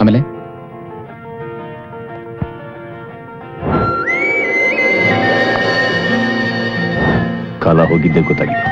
ಆಮೇಲೆ ಕಾಲ ಹೋಗಿದ್ದೆ ಗೊತ್ತಾಗಿಲ್ಲ.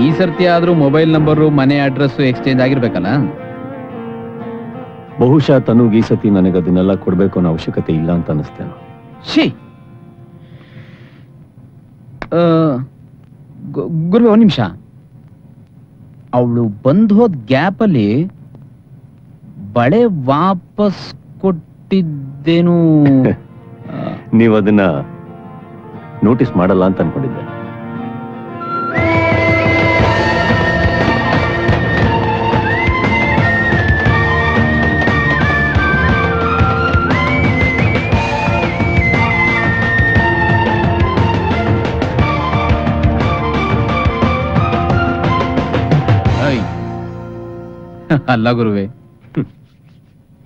ಈ ಸರ್ತಿ ಆದ್ರೂ ಮೊಬೈಲ್ ನಂಬರು ಮನೆ ಅಡ್ರೆಸ್ ಎಕ್ಸ್ಚೇಂಜ್ ಆಗಿರ್ಬೇಕಲ್ಲ. ಬಹುಶಃ ತನುಗ್ ಈ ಸತಿ ನನಗೆ ಅದನ್ನೆಲ್ಲ ಕೊಡ್ಬೇಕು ಅನ್ನೋ ಅವಶ್ಯಕತೆ ಇಲ್ಲ ಅಂತ ಅನಿಸ್ತೇನೆ. ಶೀ ಗುರುವೆ ಒಂದ್ ನಿಮಿಷ. ಅವಳು ಬಂದ್ ಹೋದ್ ಗ್ಯಾಪ್ ಅಲ್ಲಿ ಬಳೆ ವಾಪಸ್ ಕೊಟ್ಟಿದ್ದೇನು? ನೀವು ಅದನ್ನ ನೋಟಿಸ್ ಮಾಡಲ್ಲ ಅಂತ ಅನ್ಕೊಂಡಿದ್ದೆ. ಅಲ್ಲ ಗುರುವೆ,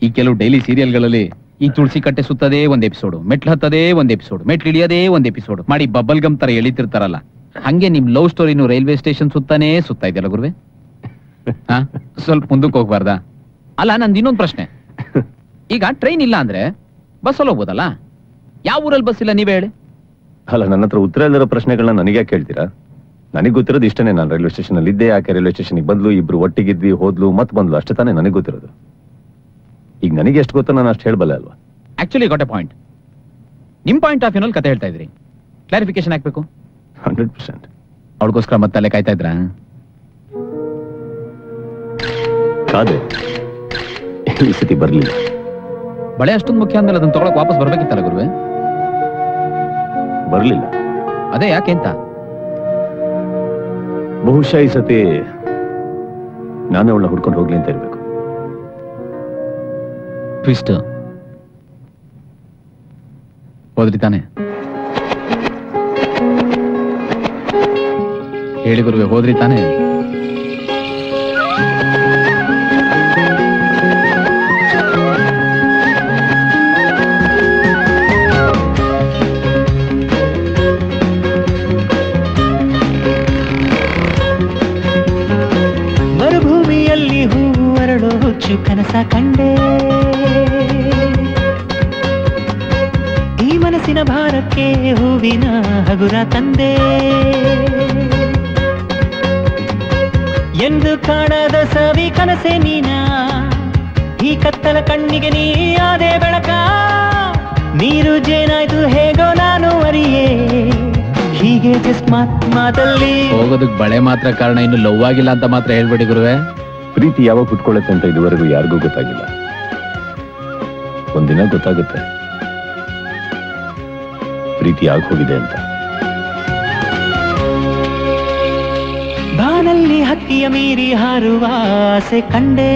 ಈ ಕೆಲವು ಡೈಲಿ ಸೀರಿಯಲ್ಗಳಲ್ಲಿ ಈ ತುಳಸಿ ಕಟ್ಟೆ ಸುತ್ತದೇ ಒಂದ್ ಎಪಿಸೋಡ್, ಮೆಟ್ಲು ಹತ್ತದೇ ಒಂದ್ ಎಪಿಸೋಡ್, ಮೆಟ್ಲು ಇಳಿಯದೇ ಒಂದ್ ಎಪಿಸೋಡ್ ಮಾಡಿ ಬಬಲ್ ಗಮ್ ತರ ಎಳಿತಿರ್ತಾರಲ್ಲ, ಹಂಗೆ ನಿಮ್ ಲವ್ ಸ್ಟೋರಿನು ರೈಲ್ವೆ ಸ್ಟೇಷನ್ ಸುತ್ತಾನೇ ಸುತ್ತಾ ಇದೆಯಲ್ಲ ಗುರುವೆ. ಸ್ವಲ್ಪ ಮುಂದಕ್ಕೆ ಹೋಗ್ಬಾರ್ದಾ? ಅಲ್ಲ, ನಂದು ಇನ್ನೊಂದು ಪ್ರಶ್ನೆ. ಈಗ ಟ್ರೈನ್ ಇಲ್ಲ ಅಂದ್ರೆ ಬಸ್ಸಲ್ಲಿ ಹೋಗ್ಬೋದಲ್ಲ, ಯಾವ ಊರಲ್ಲಿ ಬಸ್ ಇಲ್ಲ ನೀವೇ ಹೇಳಿ? ಅಲ್ಲ, ನನ್ನ ಹತ್ರ ಉತ್ತರ ಇಲ್ಲದ ಪ್ರಶ್ನೆಗಳನ್ನ ನನಗೆ ಕೇಳ್ತೀರಾ? ನನಗೆ ಗೊತ್ತಿರೋದು ಇಷ್ಟನೇ. ನಾನು ರೈಲ್ವೆ ಸ್ಟೇಷನ್ ಅಲ್ಲಿ ಇದ್ದೆ, ಯಾಕೆ ರೈಲ್ವೆ ಸ್ಟೇಷನ್ ಬಂದ್ಲು, ಇಬ್ರು ಒಟ್ಟಿಗಿದ್ವಿ, ಹೋದ್ಲು, ಮತ್ ಬಂದ್ಲು, ಅಷ್ಟೇ ತಾನೇ ನನಗೆ ಗೊತ್ತಿರೋದು. ಈಗ ನನಗೆ ಎಷ್ಟು ಗೊತ್ತೋ ನಾನು ಅಷ್ಟು ಹೇಳಬಲ್ಲ ಅಲ್ವಾ? Actually got A point. ನಿಮ್ ಪಾಯಿಂಟ್ ಆಫ್ ವ್ಯೂನಲ್ಲಿ ಕತೆ ಹೇಳ್ತಾ ಇದ್ರಿ, ಕ್ಲಾರಿಫಿಕೇಶನ್ ಹಾಕ್ಬೇಕು. 100%. ಅವಳಿಗೋಸ್ಕರ ಮತ್ತೆ ಅಲ್ಲೇ ಕಾಯ್ತಾ ಇದ್ರಾ? ಕಾದೆ, ಈ ಸತಿ ಬರ್ಲಿಲ್ಲ. ಬಳೆ ಅಷ್ಟೊಂದು ಮುಖ್ಯ ಅಂದ್ಮೇಲೆ ಅದನ್ನ ತಗೊಳಕ್ ವಾಪಸ್ ಬರ್ಬೇಕಿತ್ತಲ್ಲ ಗುರುವೆ? ಬರ್ಲಿಲ್ಲ. ಅದೇ ಯಾಕೆ ಅಂತ? ಬಹುಶಃ ಈ ಸತಿ ನಾನೇ ಅವಳನ್ನ ಹುಡ್ಕೊಂಡು ಹೋಗ್ಲಿ ಅಂತ ಇರ್ಬೇಕು. ಟ್ವಿಸ್ಟ್ ಹೋದ್ರಿ ತಾನೆ? ಹೇಳಿ ಗುರುವೆ, ಹೋದ್ರಿ ತಾನೆ? ಮರುಭೂಮಿಯಲ್ಲಿ ಹೂವು ಅರಳೋ ಹುಚ್ಚು ಕನಸ ಕಂಡೆ, ಈ ಮನಸ್ಸಿನ ಭಾರಕ್ಕೆ ಹೂವಿನ ಹಗುರ ತಂದೆ, ಎಂದು ಕಾಣದ ಸವಿ ಕನಸೆ ನೀನ, ಈ ಕತ್ತಲ ಕಣ್ಣಿಗೆ ನೀ ಆದೆ ಬೆಳಕ, ನೀರು ಜೇನಾಯ್ತು ಹೇಗೋ ನಾನು ಅರಿಯೇ, ಹೀಗೆ ಜಸ್ಟ್ ಮಾತಲ್ಲಿ ಹೋಗೋದಕ್ ಬಳೆ ಮಾತ್ರ ಕಾರಣ, ಇನ್ನು ಲವ್ ಆಗಿಲ್ಲ ಅಂತ ಮಾತ್ರ ಹೇಳ್ಬೇಡಿ ಗುರುವೆ. ಪ್ರೀತಿ ಯಾವಾಗ ಹುಟ್ಕೊಳ್ಳುತ್ತೆ ಅಂತ ಇದುವರೆಗೂ ಯಾರಿಗೂ ಗೊತ್ತಾಗಿಲ್ಲ. ಒಂದಿನ ಗೊತ್ತಾಗುತ್ತೆ ಪ್ರೀತಿ ಆಗ ಹೋಗಿದೆ ಅಂತ. ಬಾನಲ್ಲಿ ಹಕ್ಕಿಯ ಮೀರಿ ಹಾರುವ ಆಸೆ ಕಂಡೆ,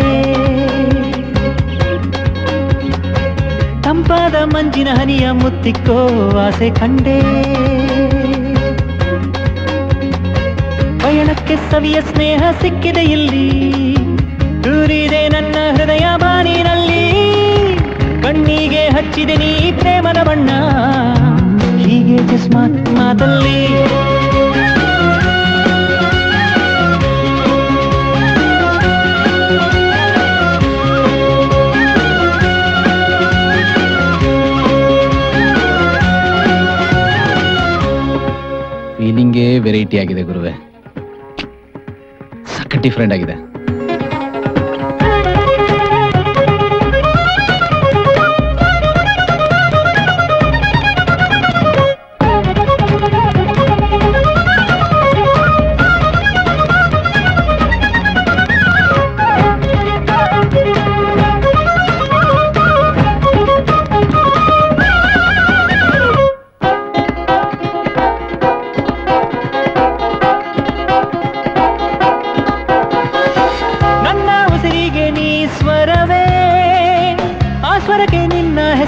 ತಂಪಾದ ಮಂಜಿನ ಹನಿಯ ಮುತ್ತಿಕ್ಕೋ ಆಸೆ ಕಂಡೆ, ಪಯಣಕ್ಕೆ ಸವಿಯ ಸ್ನೇಹ ಸಿಕ್ಕಿದೆ ಇಲ್ಲಿ, ದೂರಿದೆ ನನ್ನ ಹೃದಯ ಬಾನಿನಲ್ಲಿ, ಕಣ್ಣಿಗೆ ಹಚ್ಚಿದೆ ನೀ ಪ್ರೇಮದ ಬಣ್ಣ, ಹೀಗೆ ಜಸ್ಟ್ ಮಾತಲ್ಲಿ ಫೀಲಿಂಗೇ ವೆರೈಟಿ ಆಗಿದೆ ಗುರುವೆ, ಸಖತ್ ಡಿಫ್ರೆಂಟ್ ಆಗಿದೆ.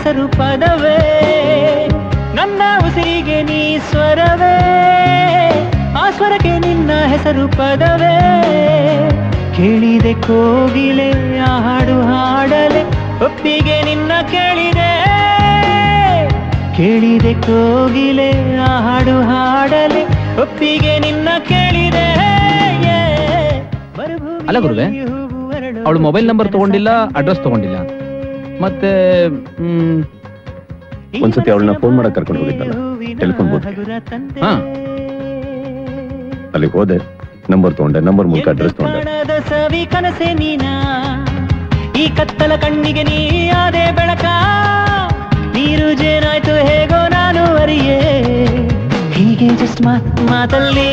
ಹೆಸರು ಪದವೇ, ನನ್ನ ಉಸಿರಿಗೆ ನೀ ಸ್ವರವೇ, ಆ ಸ್ವರಕ್ಕೆ ನಿನ್ನ ಹೆಸರು ಪದವೇ. ಕೇಳಿದೆ ಕೋಗಿಲೆ ಆ ಹಾಡು ಹಾಡಲೆ, ಒಪ್ಪಿಗೆ ನಿನ್ನ ಕೇಳಿದೆ. ಕೇಳಿದೆ ಕೋಗಿಲೆ ಆ ಹಾಡು ಹಾಡಲೆ, ಒಪ್ಪಿಗೆ ನಿನ್ನ ಕೇಳಿದೆ. ಅಲ್ಲ ಗುರುವೆ, ಅವಳು ಮೊಬೈಲ್ ನಂಬರ್ ತಗೊಂಡಿಲ್ಲ, ಅಡ್ರೆಸ್ ತಗೊಂಡಿಲ್ಲ, ಮತ್ತೆ ಒಂದ್ಸತಿ ಅವಳನ್ನ ಫೋನ್ ಮಾಡಕ್ ಕರ್ಕೊಂಡು ಹೋಗಿದ್ದಲ್ಲ ಟೆಲಿಫೋನ್ ಬೂತ್, ಹಾ ಅಲ್ಲಿ ಹೋದೆ, ನಂಬರ್ ತಗೊಂಡೆ, ನಂಬರ್ ಮೂಲಕ ಅಡ್ರೆಸ್ ತಗೊಂಡೆ. ಸವಿ ಕನಸೆ ನೀನ, ಈ ಕತ್ತಲ ಕಣ್ಣಿಗೆ ನೀ ಆದೆ ಬೆಳಕ, ನೀರು ಜೇನಾಯ್ತು ಹೇಗೋ ನಾನು ಅರಿಯೇ, ಹೀಗೆ ಜಸ್ಟ್ ಮಾತಲ್ಲಿ.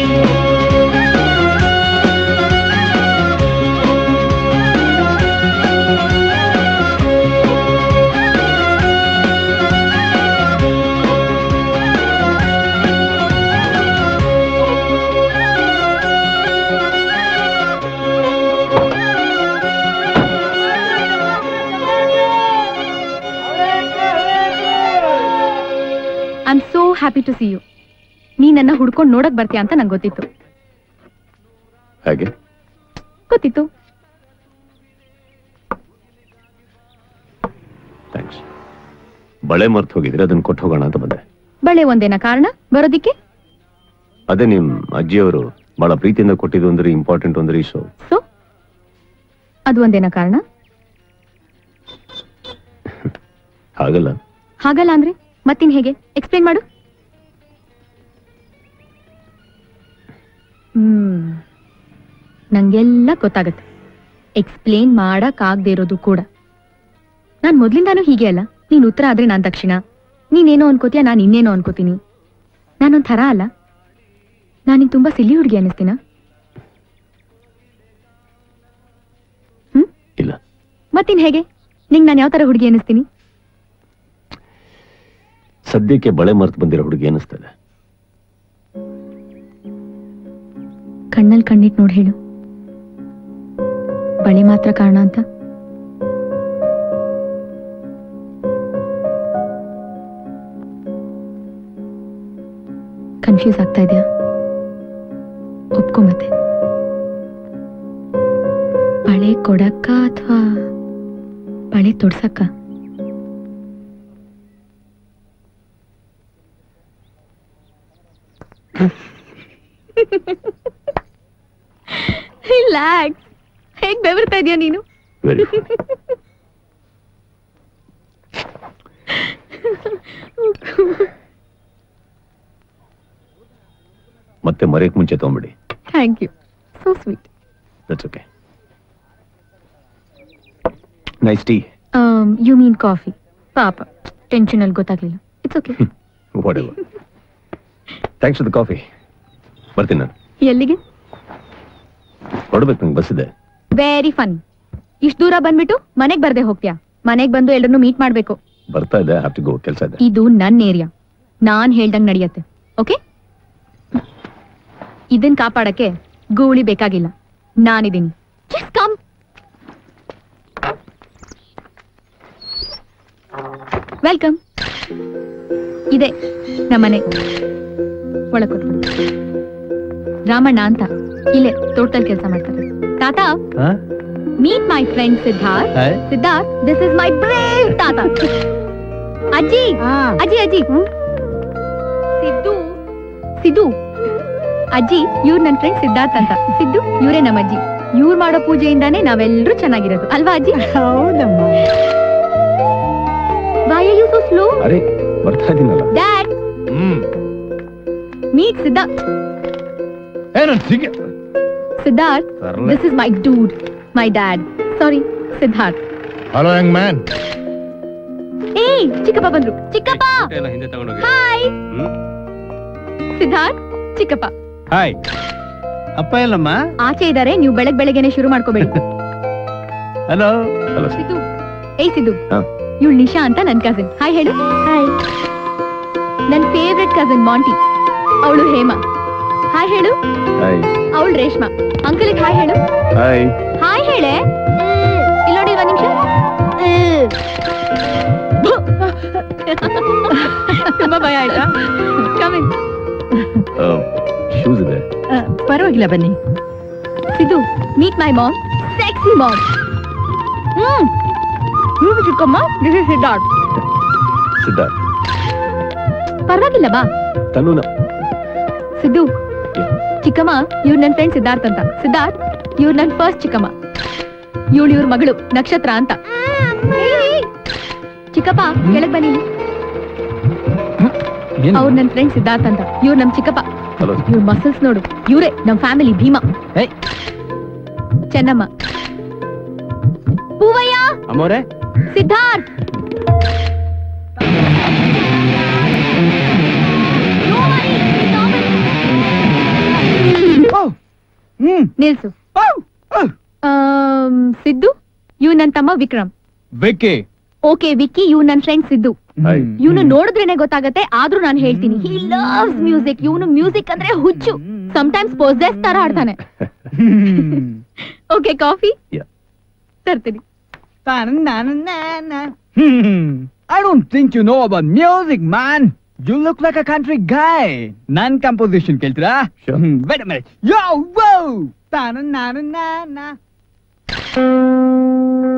I am so happy to see you. ನೀ ನನ್ನ ಹುಡ್ಕೊಂಡು ನೋಡಕ್ ಬರ್ತೀಯ ಅಂತ ನಂಗೆ ಗೊತ್ತಿತ್ತು. ಹಾಗೆ ಗೊತ್ತಿತ್ತು. ಥ್ಯಾಂಕ್ಸ್. ಬಳೆ ಮರ್ತು ಹೋಗಿದ್ರೆ ಅದನ್ನ ಕೊಟ್ಟು ಹೋಗೋಣ ಅಂತ ಬಂದೆ. ಬಳೆ ಒಂದೇನ ಕಾರಣ ಬರೋದಿಕ್ಕೆ? ಅದೇ ನಿಮ್ ಅಜ್ಜಿಯವರು ಬಹಳ ಪ್ರೀತಿಯಿಂದ ಕೊಟ್ಟಿದ್ದು ಅಂದ್ರೆ ಇಂಪಾರ್ಟೆಂಟ್ ಅಂದ್ರೆ ಈ ಶೋ. ಸೊ ಅದು ಒಂದೇನ ಕಾರಣ? ಹಾಗಲ್ಲ. ಹಾಗಲ್ಲ ಅಂದ್ರೆ ಮತ್ತಿನ್ ಹೇಗೆ? ಎಕ್ಸ್ಪ್ಲೇನ್ ಮಾಡು. ನಂಗೆಲ್ಲ ಗೊತ್ತಾಗತ್ತೆ. ಎಕ್ಸ್ಪ್ಲೇನ್ ಮಾಡಕ್ಕಾಗದೆ ಇರೋದು ಕೂಡ. ನಾನ್ ಮೊದ್ಲಿಂದಾನು ಹೀಗೆ ಅಲ್ಲ. ನೀನ್ ಉತ್ತರ ಆದ್ರೆ ನಾನ್ ದಕ್ಷಿಣ, ನೀನೇನೋ ಅನ್ಕೋತೀಯ, ನಾನ್ ಇನ್ನೇನೋ ಅನ್ಕೋತೀನಿ. ನಾನೊಂದ್ ಥರ ಅಲ್ಲ. ನಾನಿನ್ ತುಂಬಾ ಸಿಲ್ಲಿ ಹುಡುಗಿ ಅನ್ನಿಸ್ತೀನ? ಇಲ್ಲ. ಮತ್ತಿನ್ ಹೇಗೆ? ನಿಂಗ್ ನಾನ್ ಯಾವ ತರ ಹುಡುಗಿ ಅನ್ನಿಸ್ತೀನಿ? ಸದ್ಯಕ್ಕೆ ಬಳೆ ಮರ್ತು ಬಂದಿರೋ ಹುಡುಗಿ ಅನ್ನಿಸ್ತದೆ. ಕಣ್ಣಲ್ಲಿ ಕಣ್ಣಿಟ್ ನೋಡಿ ಹೇಳು, ಬಳೆ ಮಾತ್ರ ಕಾರಣ ಅಂತ. ಕನ್ಫ್ಯೂಸ್ ಆಗ್ತಾ ಇದೆಯಾ? ಒಪ್ಕೊ ಮತ್ತೆ. ಬಳೆ ಕೊಡಕ್ಕ ಅಥವಾ ಬಳೆ ತೊಡ್ಸಕ್ಕ? ರಿಲ್ಯಾಕ್ಸ್. ಹೇಗ್ ಬೆವರ್ತಾ ಇದೀಯ ನೀನು? ವೆರಿ ಮತ್ತೆ ಮರೆಯಕ್ ಮುಂಚೆ ತಗೊಂಬಿಡಿ. Thank you, so sweet. That's okay. Nice tea. You mean coffee. ಪಾಪ ಟೆನ್ಷನ್ ಅಲ್ಲಿ ಗೊತ್ತಾಗ್ಲಿಲ್ಲ. It's okay. Whatever. Thanks for the coffee. ಬರ್ತೀನಿ ನಾನು. ಎಲ್ಲಿಗೆ? ಹೊರಡ್ಬೇಕು, ನಂಗೆ ಬಸ್ ಇದೆ. Very fun. ಇಷ್ಟು ದೂರ ಬಂದ್ಬಿಟ್ಟು ಮನೆಗ್ ಬರ್ದೆ ಹೋಗ್ತೀಯಾ? ಮನೆಗ್ ಬಂದು ಎಲ್ಲರನ್ನು ಮೀಟ್ ಮಾಡ್ಬೇಕು. ಬರ್ತಾ ಇದೆ, ಹ್ಯಾವ್ ಟು ಗೋ, ಕೆಲಸ ಇದೆ. ಇದು ನನ್ ಏರಿಯಾ, ನಾನ್ ಹೇಳ್ದಂಗ್ ನಡೆಯತ್ತೆ. ಓಕೆ? ಇದನ್ ಕಾಪಾಡಕ್ಕೆ ಗೂಳಿ ಬೇಕಾಗಿಲ್ಲ, ನಾನಿದ್ದೀನಿ. Just come. ವೆಲ್ಕಮ್. ಇದೆ ನಮ್ಮನೆ. ಒಳಗೆ ರಾಮಣ್ಣ ಅಂತ ಇಲ್ಲೇ ತೋಟದಲ್ಲಿ ಕೆಲಸ ಮಾಡ್ತಾರೆ. ತಾತ, meet my friend Siddharth. Siddharth, this is my brave ತಾತ. ಅಜ್ಜಿ ಅಜ್ಜಿ ಅಜ್ಜಿ. ಸಿದ್ದು ಸಿದ್ದು. ಅಜ್ಜಿ, ಇವ್ರು ನನ್ನ ಫ್ರೆಂಡ್ ಸಿದ್ಧಾರ್ಥ್ ಅಂತ. ಸಿದ್ದು, ಇವರೇ ನಮ್ಮ ಅಜ್ಜಿ. ಇವ್ರು ಮಾಡೋ ಪೂಜೆಯಿಂದಾನೇ ನಾವೆಲ್ಲರೂ ಚೆನ್ನಾಗಿರೋದು ಅಲ್ವಾ ಅಜ್ಜಿ? ಹೌದಮ್ಮ. Why are you so slow? ಅರೆ ಬರ್ತಾ ಇದೀನಲ್ಲ. Dad, meet Siddharth. Siddharth, this is my dude, my dad. Sorry, Siddharth. Hello young man. Hey, ಚಿಕ್ಕಪ್ಪ ಬಂದ್ರು. ಚಿಕ್ಕಪ್ಪ. Hi. ಸಿದ್ಧಾರ್ಥ್, ಚಿಕ್ಕಪ್ಪ. ಹಾಯ್. ಅಪ್ಪ ಎಲ್ಲಮ್ಮ? ಆಚೆ ಇದಾರೆ, ನೀವು ಬೆಳಗ್ಗೆನೆ ಶುರು ಮಾಡ್ಕೋಬೇಡಿ. ಹಲೋ. ಹಲೋ ಸಿದ್ದು. ಏಯ್ ಸಿದ್ದು. ಹಾ. ಇವಳು ನಿಶಾ ಅಂತ ನನ್ ಕಸಿನ್. ಹಾಯ್ ಹೇಳು. ಹಾಯ್. ನನ್ ಫೇವ್ರೆಟ್ ಕಸಿನ್ ಮಾಂಟಿ. ಅವಳು ಹೇಮಾ. ಹಾಯ್ ಹೇಳು. ಹಾಯ್. ಅವಳು ರೇಷ್ಮಾ. ಅಂಕಲ್ ಹಾಯ್ ಹೇಳು. ಹಾಯ್. ಹಾಯ್ ಹೇಳೆ. ಇಲ್ಲಿ ನೋಡಿ, ಒಂದ್ ನಿಮಿಷ. ತುಂಬಾ ಭಯ ಆಯ್ತಾ? Come in. ಶೂಸ್ ಇದೆ. ಪರವಾಗಿಲ್ಲ ಬನ್ನಿ. Siddu, meet my mom. Sexy mom. ನೀವು ಚಿಕ್ಕಮ್ಮ, this is Siddharth. ಸಿದ್ಧಾರ್ಥ್. ಪರವಾಗಿಲ್ಲ ಬಾ. ತನುನ. ಸಿದ್ದು, ಚಿಕ್ಕಮ್ಮ ಇವ್ರು ನನ್ನ ಫ್ರೆಂಡ್ ಸಿದ್ಧಾರ್ಥ್ ಅಂತ. ಸಿದ್ಧಾರ್ಥ್ ಇವ್ರು ನನ್ನ ಫಸ್ಟ್ ಚಿಕ್ಕಮ್ಮ. ಇವಳು ಇವ್ರ ಮಗಳು ನಕ್ಷತ್ರ ಅಂತ. ಚಿಕ್ಕಪ್ಪ ಕೆಳಗ್ ಬನ್ನಿ. ಅವ್ರು ನನ್ನ ಫ್ರೆಂಡ್ ಸಿದ್ಧಾರ್ಥ್ ಅಂತ. ಇವ್ರು ನಮ್ ಚಿಕ್ಕಪ್ಪ. ಹಲೋ. ಇವ್ರ ಮಸಲ್ಸ್ ನೋಡು, ಇವ್ರೇ ನಮ್ ಫ್ಯಾಮಿಲಿ ಭೀಮಾ. ಚೆನ್ನಮ್ಮ. ಪೂವಯ್ಯ. ಅಮ್ಮೋರೆ. ಸಿದ್ಧಾರ್ಥ್. ನಿಲ್ಸು. ಸಿದ್ದು ಇವ್ ನನ್ ತಮ್ಮ ವಿಕ್ರಮ್. ಬೆಕ್ಕೆ. ಓಕೆ ವಿಕ್ಕಿ, ಇವ್ ನನ್ ಫ್ರೆಂಡ್ ಸಿದ್ದು. ಹಾಯ್. ಇವನು ನೋಡಿದ್ರೇನೆ ಗೊತ್ತಾಗತ್ತೆ, ಆದ್ರೂ ನಾನು ಹೇಳ್ತೀನಿ, ಹಿ ಲವ್ಸ್ ಮ್ಯೂಸಿಕ್. ಇವನು ಮ್ಯೂಸಿಕ್ ಅಂದ್ರೆ ಹುಚ್ಚು. ಸಮಟೈಮ್ಸ್ ಪೊಸೆಸ್ ತರ ಆಡ್ತಾನೆ. Okay coffee Yeah. ತರ್ತೀನಿ. I don't think you know about music, man. You look like a country guy. Nan composition keltira? Sure. Wait a minute. Yo, whoa! Ta-na-na-na-na-na.